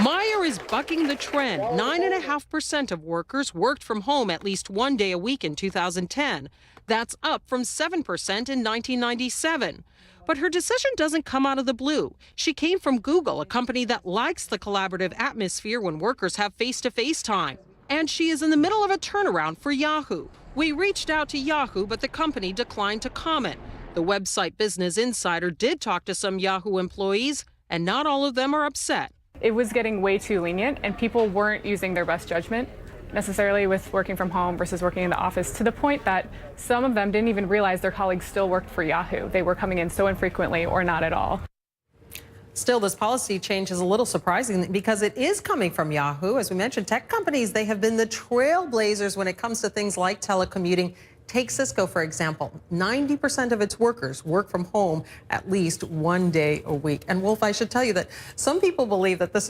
Meyer is bucking the trend. 9.5% of workers worked from home at least one day a week in 2010. That's up from 7% in 1997. But her decision doesn't come out of the blue. She came from Google, a company that likes the collaborative atmosphere when workers have face-to-face time. And she is in the middle of a turnaround for Yahoo. We reached out to Yahoo, but the company declined to comment. The website Business Insider did talk to some Yahoo employees, and not all of them are upset. It was getting way too lenient, and people weren't using their best judgment necessarily with working from home versus working in the office, to the point that some of them didn't even realize their colleagues still worked for Yahoo. They were coming in so infrequently or not at all. Still, this policy change is a little surprising because it is coming from Yahoo. As we mentioned, tech companies, they have been the trailblazers when it comes to things like telecommuting. Take Cisco, for example. 90% of its workers work from home at least one day a week. And Wolf, I should tell you that some people believe that this